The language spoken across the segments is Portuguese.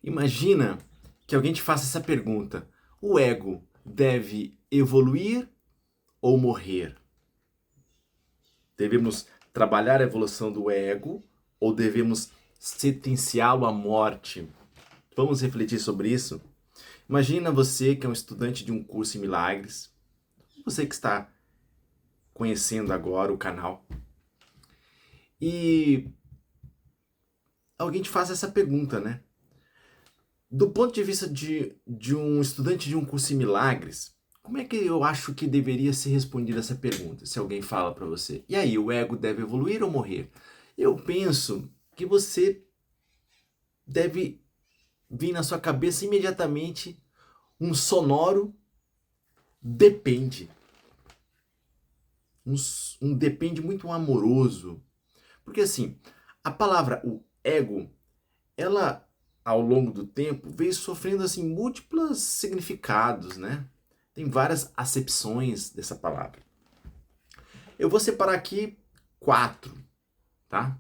Imagina que alguém te faça essa pergunta: o ego deve evoluir ou morrer? Devemos trabalhar a evolução do ego ou devemos sentenciá-lo à morte? Vamos refletir sobre isso? Imagina você que é um estudante de um curso em milagres, você que está conhecendo agora o canal, e alguém te faz essa pergunta, né? Do ponto de vista de um estudante de um curso em milagres, como é que eu acho que deveria ser respondida essa pergunta? Se alguém fala para você, e aí, o ego deve evoluir ou morrer? Eu penso que você deve vir na sua cabeça imediatamente um sonoro depende. Um, um depende muito amoroso. Porque assim, a palavra o ego, ela ao longo do tempo veio sofrendo assim múltiplos significados, né? Tem várias acepções dessa palavra. Eu vou separar aqui 4, tá?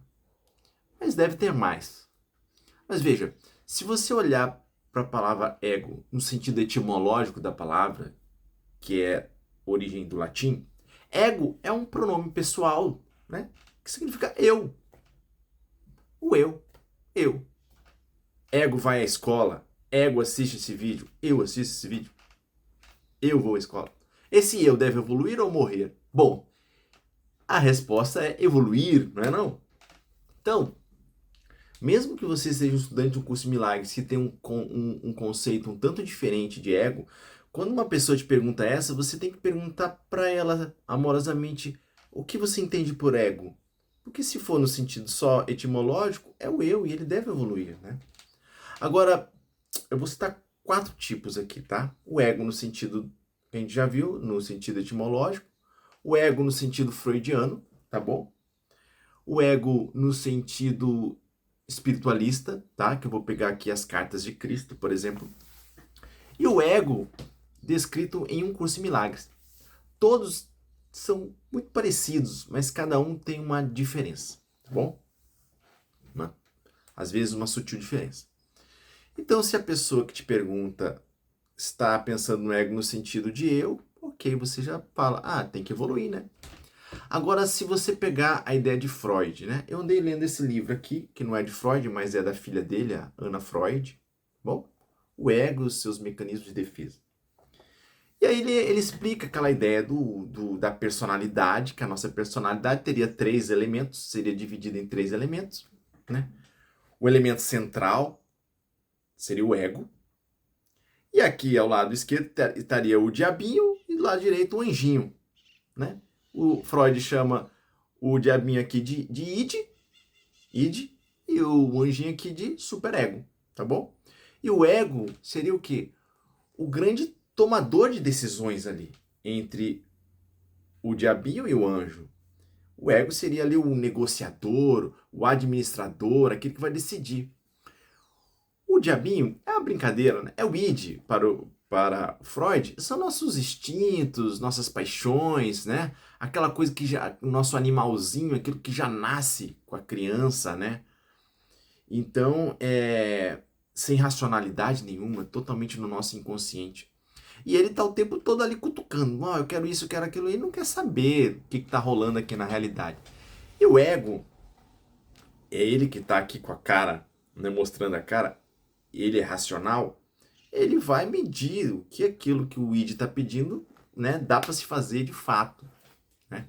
Mas deve ter mais. Mas veja, se você olhar para a palavra ego no sentido etimológico da palavra, que é origem do latim, ego é um pronome pessoal, né? Que significa eu. O eu. Eu. Ego vai à escola. Ego assiste esse vídeo. Eu assisto esse vídeo. Eu vou à escola. Esse eu deve evoluir ou morrer? Bom, a resposta é evoluir, não é não? Então, mesmo que você seja um estudante de um curso de milagres que tem um conceito um tanto diferente de ego, quando uma pessoa te pergunta essa, você tem que perguntar para ela amorosamente o que você entende por ego. Porque se for no sentido só etimológico, é o eu e ele deve evoluir, né? Agora, eu vou citar 4 tipos aqui, tá? O ego no sentido que a gente já viu, no sentido etimológico. O ego no sentido freudiano, tá bom? O ego no sentido espiritualista, tá? Que eu vou pegar aqui as cartas de Cristo, por exemplo. E o ego descrito em um curso em milagres. Todos são muito parecidos, mas cada um tem uma diferença, tá bom? Às vezes uma sutil diferença. Então, se a pessoa que te pergunta está pensando no ego no sentido de eu, ok, você já fala, tem que evoluir, né? Agora, se você pegar a ideia de Freud, né? Eu andei lendo esse livro aqui, que não é de Freud, mas é da filha dele, a Ana Freud. Bom, o ego e os seus mecanismos de defesa. E aí ele explica aquela ideia da personalidade, que a nossa personalidade teria 3 elementos, seria dividida em 3 elementos, né? O elemento central seria o ego. E aqui ao lado esquerdo estaria o diabinho e do lado direito o anjinho, né? O Freud chama o diabinho aqui de id, e o anjinho aqui de superego, tá bom? E o ego seria o quê? O grande tomador de decisões ali, entre o diabinho e o anjo. O ego seria ali o negociador, o administrador, aquele que vai decidir. O diabinho é uma brincadeira, né? É o id para Freud, são nossos instintos, nossas paixões, né? Aquela coisa que já, o nosso animalzinho, aquilo que já nasce com a criança, né? Então, sem racionalidade nenhuma, totalmente no nosso inconsciente. E ele tá o tempo todo ali cutucando, eu quero isso, eu quero aquilo, e não quer saber o que tá rolando aqui na realidade. E o ego, é ele que tá aqui com a cara, né, mostrando a cara, ele é racional, ele vai medir o que aquilo que o id está pedindo, né, dá para se fazer de fato, né?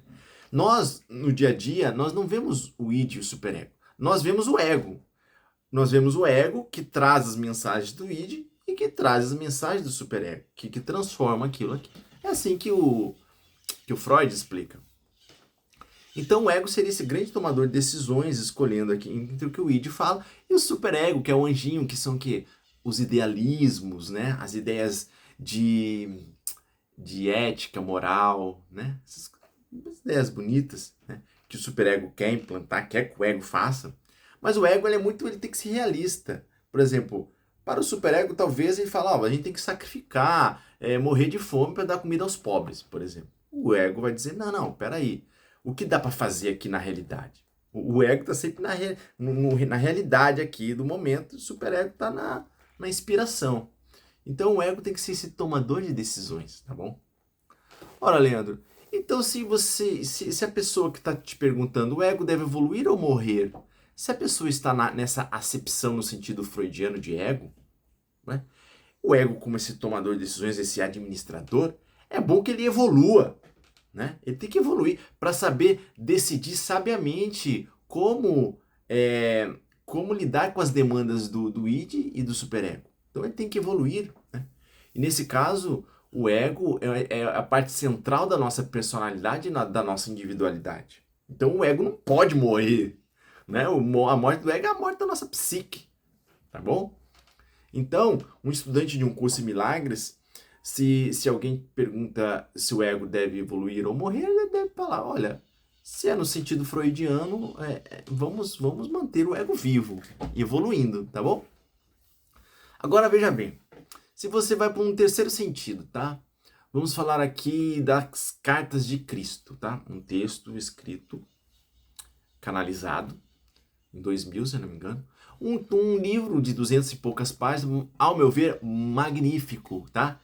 Nós, no dia a dia, nós não vemos o id e o superego. Nós vemos o ego. Nós vemos o ego que traz as mensagens do id e que traz as mensagens do superego, que transforma aquilo aqui. É assim que o Freud explica. Então o ego seria esse grande tomador de decisões, escolhendo aqui entre o que o id fala, e o superego, que é o anjinho, que são que os idealismos, né? As ideias de ética, moral, né? Essas ideias bonitas, né? Que o superego quer implantar, quer que o ego faça. Mas o ego ele tem que ser realista. Por exemplo, para o superego, talvez ele fale, a gente tem que sacrificar, morrer de fome para dar comida aos pobres, por exemplo. O ego vai dizer, não, peraí. O que dá para fazer aqui na realidade? O ego está sempre na realidade aqui do momento, o superego está na inspiração. Então o ego tem que ser esse tomador de decisões, tá bom? Ora, Leandro, então se a pessoa que está te perguntando, o ego deve evoluir ou morrer? Se a pessoa está nessa acepção no sentido freudiano de ego, né? O ego como esse tomador de decisões, esse administrador, é bom que ele evolua, né? Ele tem que evoluir para saber decidir sabiamente como lidar com as demandas do id e do superego. Então ele tem que evoluir, né? E nesse caso, o ego é a parte central da nossa personalidade e da nossa individualidade. Então o ego não pode morrer, né? A morte do ego é a morte da nossa psique, tá bom? Então, um estudante de um curso em milagres, se alguém pergunta se o ego deve evoluir ou morrer, ele deve falar, olha, se é no sentido freudiano, vamos manter o ego vivo, evoluindo, tá bom? Agora veja bem, se você vai para um terceiro sentido, tá? Vamos falar aqui das cartas de Cristo, tá? Um texto escrito, canalizado, em 2000, se eu não me engano. Um livro de 200 e poucas páginas, ao meu ver, magnífico, tá?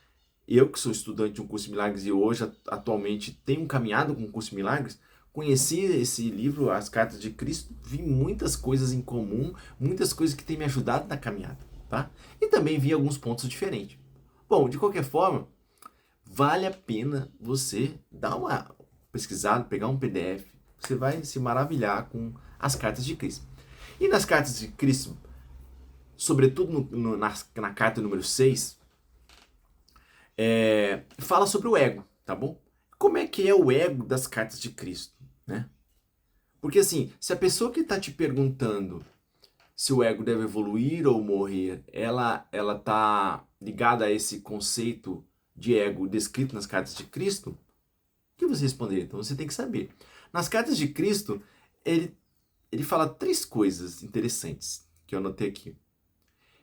Eu que sou estudante de um curso de milagres e hoje, atualmente, tenho caminhado com o curso de milagres, conheci esse livro, As Cartas de Cristo, vi muitas coisas em comum, muitas coisas que têm me ajudado na caminhada, tá? E também vi alguns pontos diferentes. Bom, de qualquer forma, vale a pena você dar uma pesquisada, pegar um PDF, você vai se maravilhar com as cartas de Cristo. E nas cartas de Cristo, sobretudo na carta número 6, fala sobre o ego, tá bom? Como é que é o ego das cartas de Cristo, né? Porque assim, se a pessoa que está te perguntando se o ego deve evoluir ou morrer, ela tá ligada a esse conceito de ego descrito nas cartas de Cristo, o que você responderia? Então você tem que saber. Nas cartas de Cristo, ele fala 3 coisas interessantes que eu anotei aqui.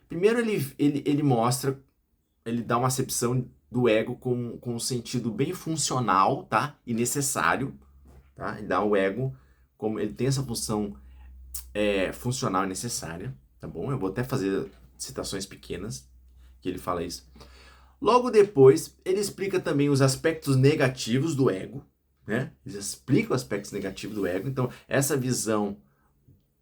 Primeiro, ele mostra, ele dá uma acepção do ego com um sentido bem funcional, tá? E necessário, tá? Ele dá o ego, como ele tem essa função funcional e necessária, tá bom? Eu vou até fazer citações pequenas que ele fala isso. Logo depois, ele explica também os aspectos negativos do ego, né? Ele explica os aspectos negativos do ego. Então, essa visão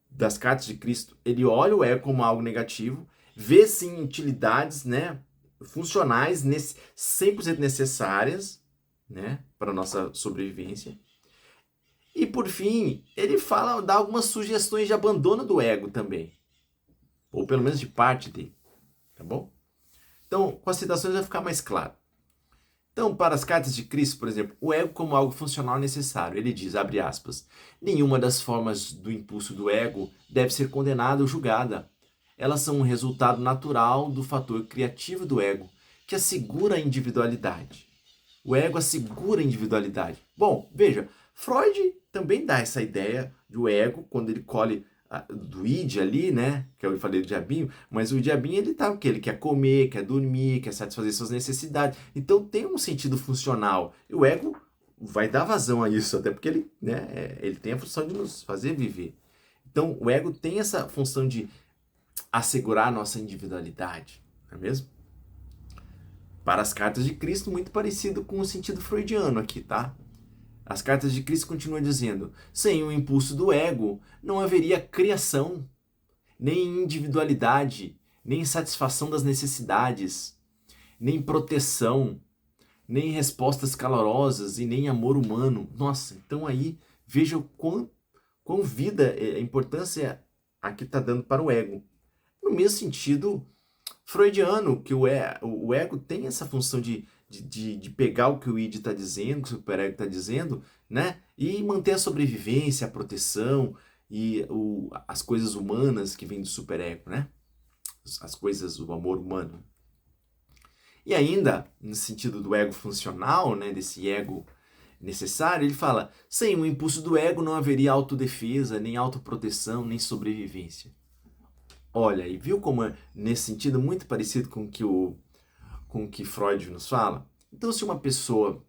das cartas de Cristo, ele olha o ego como algo negativo, vê sim utilidades, né, funcionais, 100% necessárias, né, para a nossa sobrevivência. E por fim, ele dá algumas sugestões de abandono do ego também, ou pelo menos de parte dele, tá bom? Então, com as citações vai ficar mais claro. Então, para as cartas de Cristo, por exemplo, o ego como algo funcional necessário. Ele diz, abre aspas, nenhuma das formas do impulso do ego deve ser condenada ou julgada. Elas são um resultado natural do fator criativo do ego, que assegura a individualidade. O ego assegura a individualidade. Bom, veja, Freud também dá essa ideia do ego, quando ele colhe do id ali, né, que eu falei do diabinho, mas o diabinho ele tá o quê? Ele quer comer, quer dormir, quer satisfazer suas necessidades. Então tem um sentido funcional. E o ego vai dar vazão a isso, até porque ele, né, ele tem a função de nos fazer viver. Então o ego tem essa função de assegurar a nossa individualidade, não é mesmo? Para as cartas de Cristo, muito parecido com o sentido freudiano aqui, tá? As cartas de Cristo continuam dizendo, sem o impulso do ego, não haveria criação, nem individualidade, nem satisfação das necessidades, nem proteção, nem respostas calorosas e nem amor humano. Nossa, então aí veja o quão vida, a importância aqui está dando para o ego. No mesmo sentido freudiano, que o ego tem essa função de pegar o que o id está dizendo, o que o superego está dizendo, né? E manter a sobrevivência, a proteção e as coisas humanas que vêm do superego, né? As coisas, o amor humano. E ainda, no sentido do ego funcional, né? Desse ego necessário, ele fala, sem o impulso do ego não haveria autodefesa, nem autoproteção, nem sobrevivência. Olha, e viu como é, nesse sentido, muito parecido com o que Freud nos fala? Então, se uma pessoa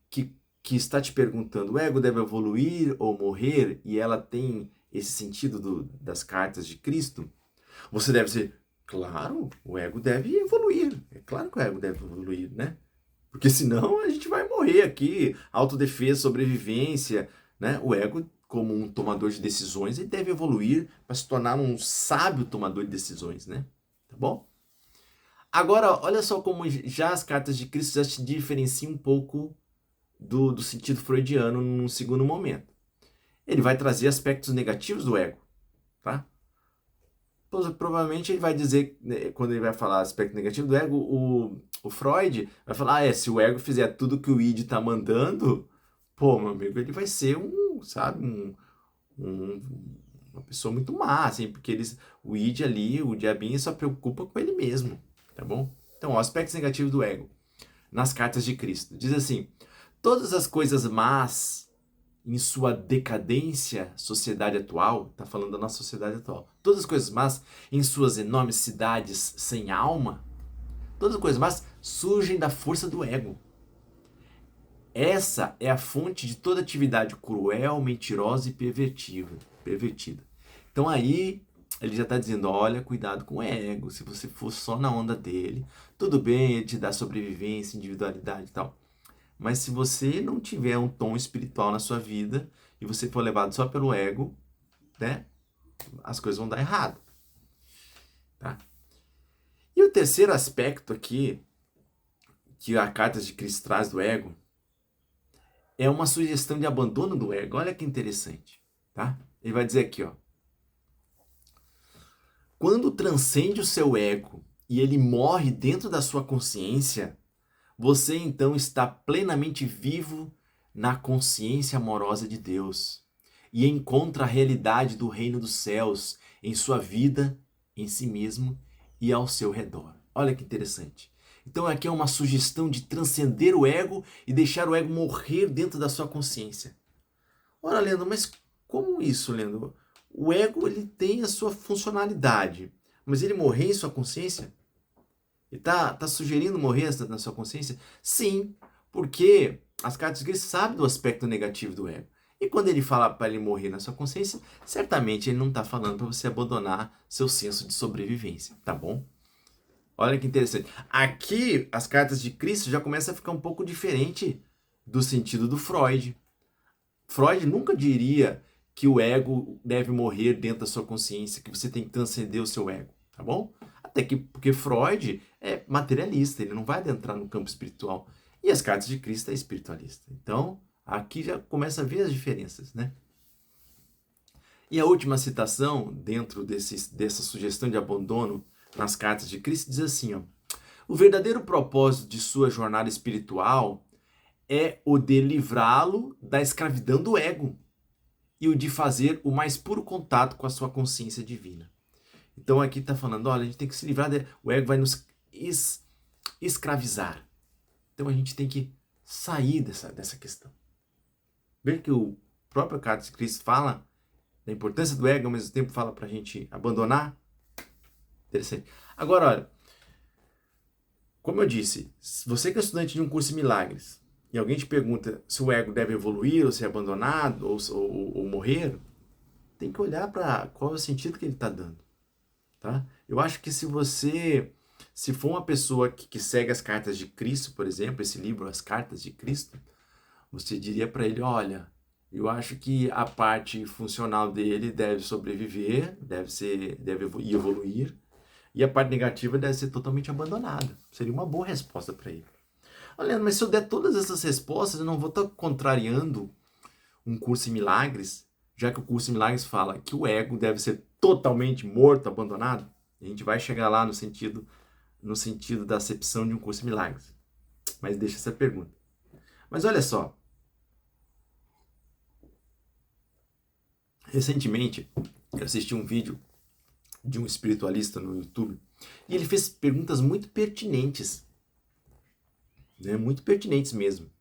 que está te perguntando, o ego deve evoluir ou morrer, e ela tem esse sentido das cartas de Cristo, você deve dizer, Claro, o ego deve evoluir. É claro que o ego deve evoluir, né? Porque senão a gente vai morrer aqui. Autodefesa, sobrevivência, né? O ego, como um tomador de decisões, ele deve evoluir para se tornar um sábio tomador de decisões, né? Tá bom? Agora, olha só como já as cartas de Cristo já se diferenciam um pouco do sentido freudiano num segundo momento. Ele vai trazer aspectos negativos do ego, tá? Provavelmente ele vai dizer, né, quando ele vai falar aspecto negativo do ego, o Freud vai falar, se o ego fizer tudo que o id está mandando, pô, meu amigo, ele vai ser sabe, uma pessoa muito má, assim, porque o id ali, o diabinho, só preocupa com ele mesmo, tá bom? Então, ó, aspectos negativos do ego, nas cartas de Cristo. Diz assim, todas as coisas más em sua decadência, sociedade atual, está falando da nossa sociedade atual, todas as coisas más em suas enormes cidades sem alma, todas as coisas más surgem da força do ego. Essa é a fonte de toda atividade cruel, mentirosa e pervertida. Então aí ele já está dizendo, olha, cuidado com o ego, se você for só na onda dele, tudo bem, ele te dá sobrevivência, individualidade e tal. Mas se você não tiver um tom espiritual na sua vida e você for levado só pelo ego, né, as coisas vão dar errado. Tá? E o terceiro aspecto aqui que a carta de Cristo traz do ego é uma sugestão de abandono do ego. Olha que interessante. Tá? Ele vai dizer aqui, ó. Quando transcende o seu ego e ele morre dentro da sua consciência, você então está plenamente vivo na consciência amorosa de Deus e encontra a realidade do reino dos céus em sua vida, em si mesmo e ao seu redor. Olha que interessante. Então aqui é uma sugestão de transcender o ego e deixar o ego morrer dentro da sua consciência. Ora, Leandro, mas como isso, Leandro? O ego ele tem a sua funcionalidade, mas ele morrer em sua consciência? E tá sugerindo morrer na sua consciência? Sim, porque as cartas de Cristo sabem do aspecto negativo do ego. E quando ele fala para ele morrer na sua consciência, certamente ele não está falando para você abandonar seu senso de sobrevivência, tá bom? Olha que interessante. Aqui, as cartas de Cristo já começam a ficar um pouco diferente do sentido do Freud. Freud nunca diria que o ego deve morrer dentro da sua consciência, que você tem que transcender o seu ego, tá bom? Até que porque Freud é materialista, ele não vai adentrar no campo espiritual. E as cartas de Cristo é espiritualista. Então, aqui já começa a ver as diferenças, né? E a última citação, dentro dessa sugestão de abandono nas cartas de Cristo, diz assim, ó, o verdadeiro propósito de sua jornada espiritual é o de livrá-lo da escravidão do ego e o de fazer o mais puro contato com a sua consciência divina. Então aqui está falando, olha, a gente tem que se livrar, o ego vai nos escravizar. Então a gente tem que sair dessa questão. Ver que o próprio Carta de Cristo fala da importância do ego, ao mesmo tempo fala para a gente abandonar. Interessante. Agora, olha, como eu disse, se você que é estudante de um curso de milagres e alguém te pergunta se o ego deve evoluir ou ser abandonado ou morrer, tem que olhar para qual é o sentido que ele está dando. Tá? Eu acho que se for uma pessoa que segue as cartas de Cristo, por exemplo, esse livro, As Cartas de Cristo, você diria para ele, olha, eu acho que a parte funcional dele deve sobreviver, deve evoluir, e a parte negativa deve ser totalmente abandonada. Seria uma boa resposta para ele. Olha, mas se eu der todas essas respostas, eu não vou estar contrariando um curso em milagres, já que o curso em milagres fala que o ego deve ser totalmente morto, abandonado. A gente vai chegar lá no sentido da acepção de um curso em milagres. Mas deixa essa pergunta. Mas olha só. Recentemente, eu assisti um vídeo de um espiritualista no YouTube e ele fez perguntas muito pertinentes. Né? Muito pertinentes mesmo.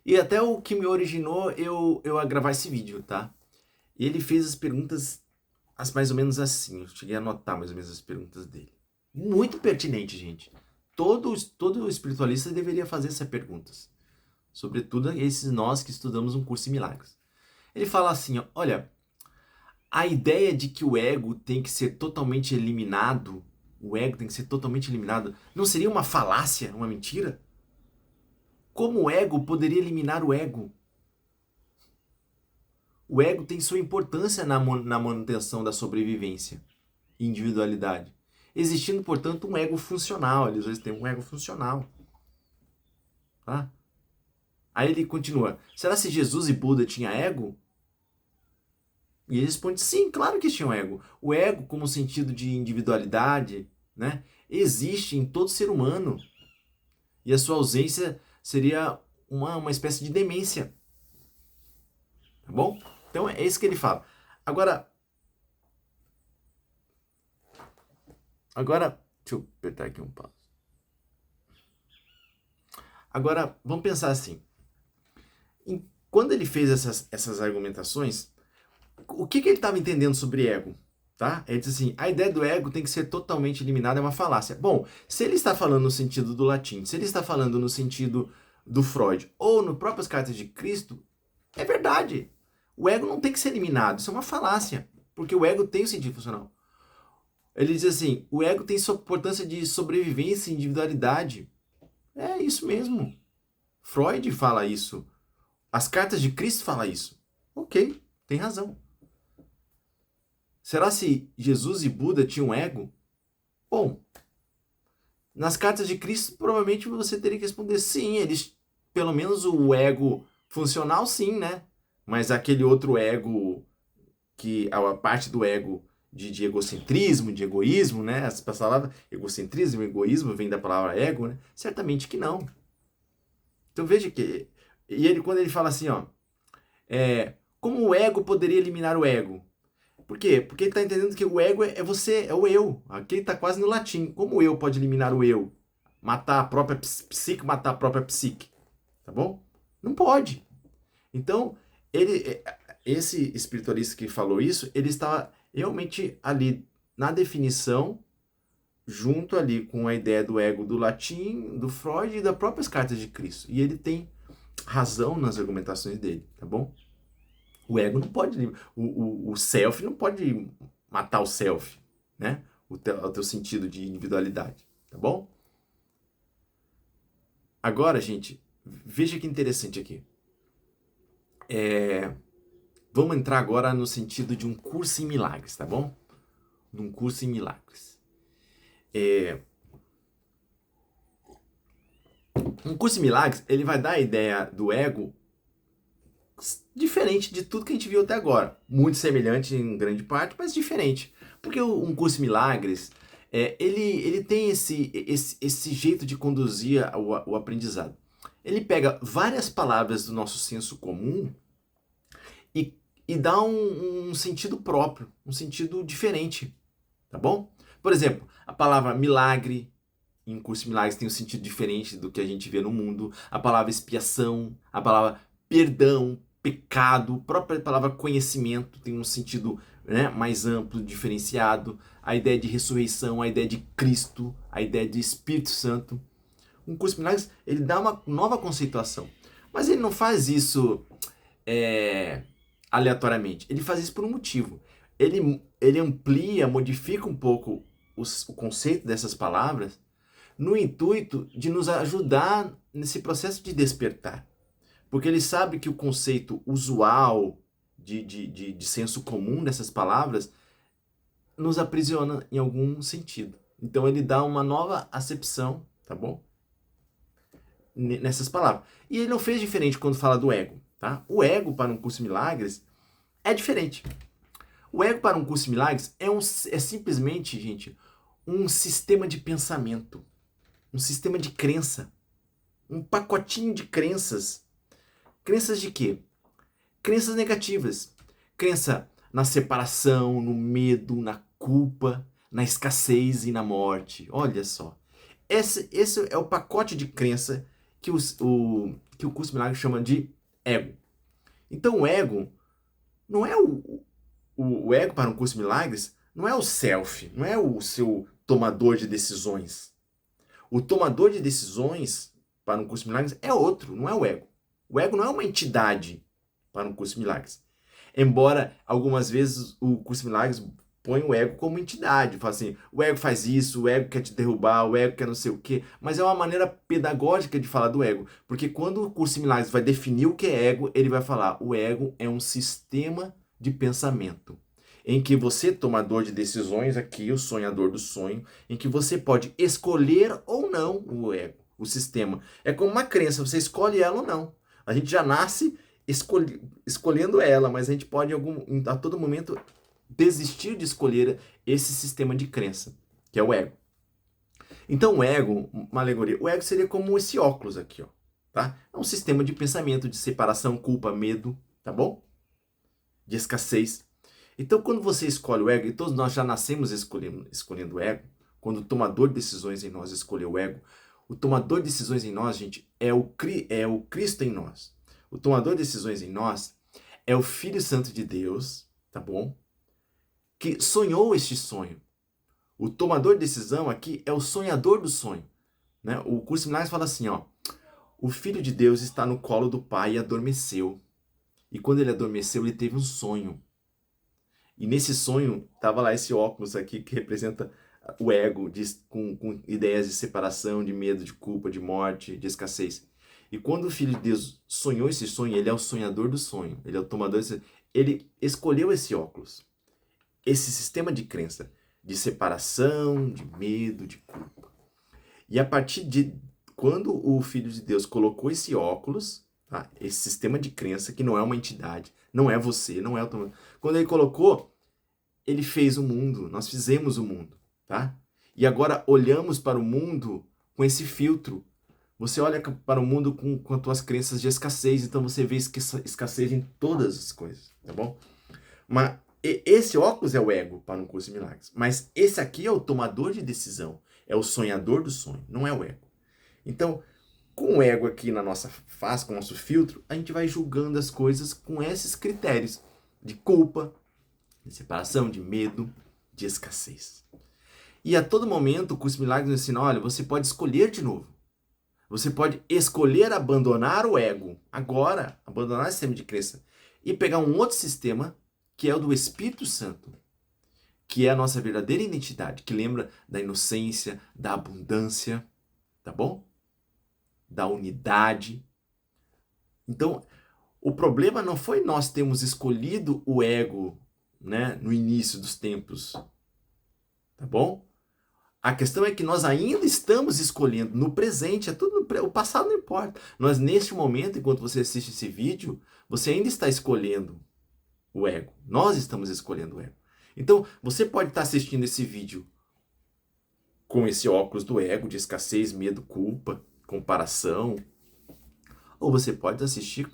E até o que me originou eu a gravar esse vídeo, tá? E ele fez as perguntas mais ou menos assim. Eu cheguei a anotar mais ou menos as perguntas dele. Muito pertinente, gente. Todo espiritualista deveria fazer essas perguntas. Sobretudo esses nós que estudamos um curso de milagres. Ele fala assim, ó, olha, a ideia de que o ego tem que ser totalmente eliminado, o ego tem que ser totalmente eliminado. Não seria uma falácia, uma mentira? Como o ego poderia eliminar o ego? O ego tem sua importância na manutenção da sobrevivência e individualidade. Existindo, portanto, um ego funcional. Eles têm um ego funcional. Tá? Aí ele continua. Será se Jesus e Buda tinham ego? E ele responde, sim, claro que tinham ego. O ego, como sentido de individualidade, né, existe em todo ser humano. E a sua ausência seria uma espécie de demência. Tá bom? Então é isso que ele fala. Agora, deixa eu apertar aqui um passo. Agora, vamos pensar assim. Quando ele fez essas argumentações, o que ele estava entendendo sobre ego? Tá? Ele diz assim, a ideia do ego tem que ser totalmente eliminada, é uma falácia. Bom, se ele está falando no sentido do latim, se ele está falando no sentido do Freud, ou no próprias cartas de Cristo, é verdade. O ego não tem que ser eliminado, isso é uma falácia, porque o ego tem o sentido funcional. Ele diz assim, o ego tem sua importância de sobrevivência e individualidade. É isso mesmo. Freud fala isso. As cartas de Cristo falam isso. Ok, tem razão. Será se Jesus e Buda tinham ego? Bom, nas cartas de Cristo provavelmente você teria que responder sim, eles, pelo menos o ego funcional sim, né? Mas aquele outro ego, que a parte do ego de egocentrismo, de egoísmo, né? Essa palavra egocentrismo, egoísmo vem da palavra ego, né? Certamente que não. Então veja que, e ele quando ele fala assim, ó, como o ego poderia eliminar o ego? Por quê? Porque ele está entendendo que o ego é você, é o eu. Aqui está quase no latim. Como o eu pode eliminar o eu? Matar a própria psique, matar a própria psique. Tá bom? Não pode. Então, esse espiritualista que falou isso, ele estava realmente ali na definição, junto ali com a ideia do ego do latim, do Freud e das próprias cartas de Cristo. E ele tem razão nas argumentações dele, tá bom? O ego não pode, o self não pode matar o self, né? O teu sentido de individualidade, tá bom? Agora, gente, veja que interessante aqui. Vamos entrar agora no sentido de um curso em milagres, tá bom? Num curso em milagres. Um curso em milagres, ele vai dar a ideia do ego diferente de tudo que a gente viu até agora. Muito semelhante em grande parte, mas diferente. Porque um curso em milagres, ele tem esse jeito de conduzir o aprendizado. Ele pega várias palavras do nosso senso comum e dá um sentido próprio, um sentido diferente, tá bom? Por exemplo, a palavra milagre, em um curso de milagres tem um sentido diferente do que a gente vê no mundo. A palavra expiação, a palavra perdão, pecado, a própria palavra conhecimento tem um sentido, né, mais amplo, diferenciado. A ideia de ressurreição, a ideia de Cristo, a ideia de Espírito Santo. Um curso de milagres, ele dá uma nova conceituação. Mas ele não faz isso aleatoriamente. Ele faz isso por um motivo. Ele amplia, modifica um pouco o conceito dessas palavras no intuito de nos ajudar nesse processo de despertar. Porque ele sabe que o conceito usual de senso comum dessas palavras nos aprisiona em algum sentido. Então ele dá uma nova acepção, tá bom? Nessas palavras. E ele não fez diferente quando fala do ego, tá? O ego para um curso de milagres é diferente. O ego para um curso de milagres é simplesmente, gente, um sistema de pensamento. Um sistema de crença. Um pacotinho de crenças. Crenças de quê? Crenças negativas. Crença na separação, no medo, na culpa, na escassez e na morte. Olha só. Esse é o pacote de crença que o curso de milagres chama de ego. Então o ego não é o ego para um curso de milagres não é o self, não é o seu tomador de decisões. O tomador de decisões para um curso de milagres é outro, não é o ego. O ego não é uma entidade para um curso de milagres. Embora algumas vezes o curso de milagres põe o ego como entidade, fala assim, o ego faz isso, o ego quer te derrubar, o ego quer não sei o quê, mas é uma maneira pedagógica de falar do ego, porque quando o Curso em Milagres vai definir o que é ego, ele vai falar, o ego é um sistema de pensamento, em que você, tomador de decisões aqui, o sonhador do sonho, em que você pode escolher ou não o ego, o sistema. É como uma crença, você escolhe ela ou não. A gente já nasce escolhendo ela, mas a gente pode a todo momento desistir de escolher esse sistema de crença, que é o ego. Então, o ego, uma alegoria, o ego seria como esse óculos aqui, ó, tá? É um sistema de pensamento, de separação, culpa, medo, tá bom? De escassez. Então, quando você escolhe o ego, e todos nós já nascemos escolhendo o ego, quando o tomador de decisões em nós escolheu o ego, o tomador de decisões em nós, gente, é o Cristo em nós. O tomador de decisões em nós é o Filho Santo de Deus, tá bom? Que sonhou este sonho. O tomador de decisão aqui é o sonhador do sonho. Né? O Curso em Milagres fala assim, ó, o Filho de Deus está no colo do Pai e adormeceu. E quando ele adormeceu, ele teve um sonho. E nesse sonho, estava lá esse óculos aqui que representa o ego, com ideias de separação, de medo, de culpa, de morte, de escassez. E quando o Filho de Deus sonhou esse sonho, ele é o sonhador do sonho, ele é o tomador desse... Ele escolheu esse óculos, esse sistema de crença, de separação, de medo, de culpa. E a partir de quando o Filho de Deus colocou esse óculos, tá? Esse sistema de crença, que não é uma entidade, não é você, não é o tomador. Quando ele colocou, ele fez o mundo, nós fizemos o mundo, tá? E agora olhamos para o mundo com esse filtro. Você olha para o mundo com as tuas crenças de escassez, então você vê escassez em todas as coisas, tá bom? Mas esse óculos é o ego para um Curso de Milagres. Mas esse aqui é o tomador de decisão, é o sonhador do sonho, não é o ego. Então, com o ego aqui na nossa face, com o nosso filtro, a gente vai julgando as coisas com esses critérios de culpa, de separação, de medo, de escassez. E a todo momento o Curso de Milagres nos ensina, olha, você pode escolher de novo. Você pode escolher abandonar o ego, agora, abandonar o sistema de crença, e pegar um outro sistema, que é o do Espírito Santo, que é a nossa verdadeira identidade, que lembra da inocência, da abundância, tá bom? Da unidade. Então, o problema não foi nós termos escolhido o ego, né, no início dos tempos, tá bom? A questão é que nós ainda estamos escolhendo no presente, é tudo o passado não importa. Nós, neste momento, enquanto você assiste esse vídeo, você ainda está escolhendo o ego. Nós estamos escolhendo o ego. Então, você pode estar assistindo esse vídeo com esse óculos do ego, de escassez, medo, culpa, comparação, ou você pode assistir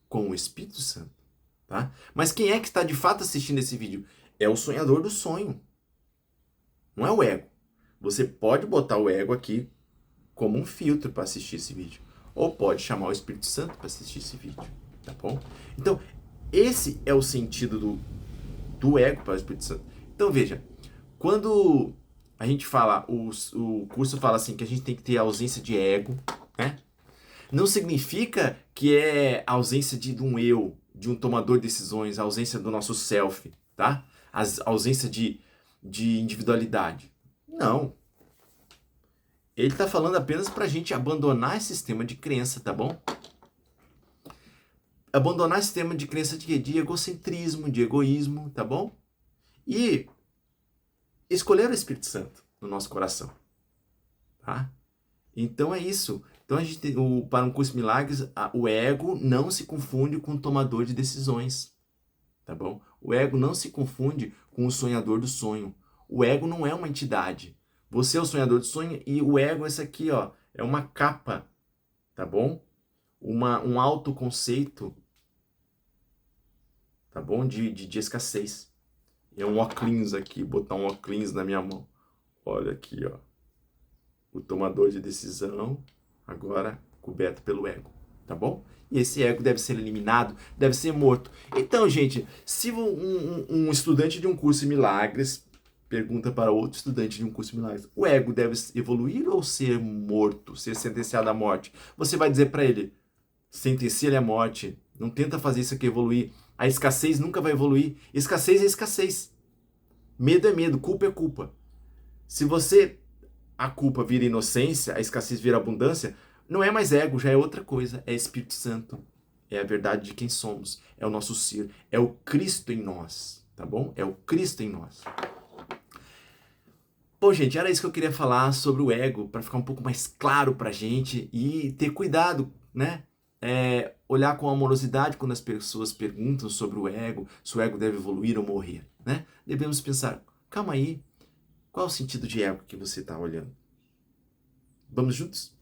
com o Espírito Santo, tá? Mas quem é que está de fato assistindo esse vídeo? É o sonhador do sonho. Não é o ego. Você pode botar o ego aqui como um filtro para assistir esse vídeo. Ou pode chamar o Espírito Santo para assistir esse vídeo, tá bom? Então, esse é o sentido do ego para o Espírito Santo. Então, veja, quando a gente fala, o curso fala assim, que a gente tem que ter ausência de ego, né? Não significa que é a ausência de um eu, de um tomador de decisões, a ausência do nosso self, tá? A ausência de individualidade. Não. Ele está falando apenas para a gente abandonar esse sistema de crença, tá bom? Abandonar esse sistema de crença de egocentrismo, de egoísmo, tá bom? E escolher o Espírito Santo no nosso coração, tá? Então é isso. Então a gente para um Curso de Milagres, o ego não se confunde com o tomador de decisões, tá bom? O ego não se confunde com o sonhador do sonho. O ego não é uma entidade. Você é o sonhador do sonho e o ego, esse aqui, ó, é uma capa, tá bom? Um autoconceito, tá bom? De escassez. É um óculos aqui, botar um óculos na minha mão. Olha aqui, ó. O tomador de decisão, agora coberto pelo ego, tá bom? E esse ego deve ser eliminado, deve ser morto. Então, gente, se um estudante de um curso de milagres pergunta para outro estudante de um curso de milagres, o ego deve evoluir ou ser morto, ser sentenciado à morte? Você vai dizer para ele, sentencia ele à morte, não tenta fazer isso aqui evoluir. A escassez nunca vai evoluir. Escassez é escassez. Medo é medo, culpa é culpa. Se você, a culpa vira inocência, a escassez vira abundância, não é mais ego, já é outra coisa, é Espírito Santo. É a verdade de quem somos, é o nosso ser, é o Cristo em nós, tá bom? É o Cristo em nós. Bom, gente, era isso que eu queria falar sobre o ego, para ficar um pouco mais claro pra gente e ter cuidado, né? Olhar com amorosidade quando as pessoas perguntam sobre o ego, se o ego deve evoluir ou morrer, né? Devemos pensar, calma aí, qual o sentido de ego que você está olhando? Vamos juntos?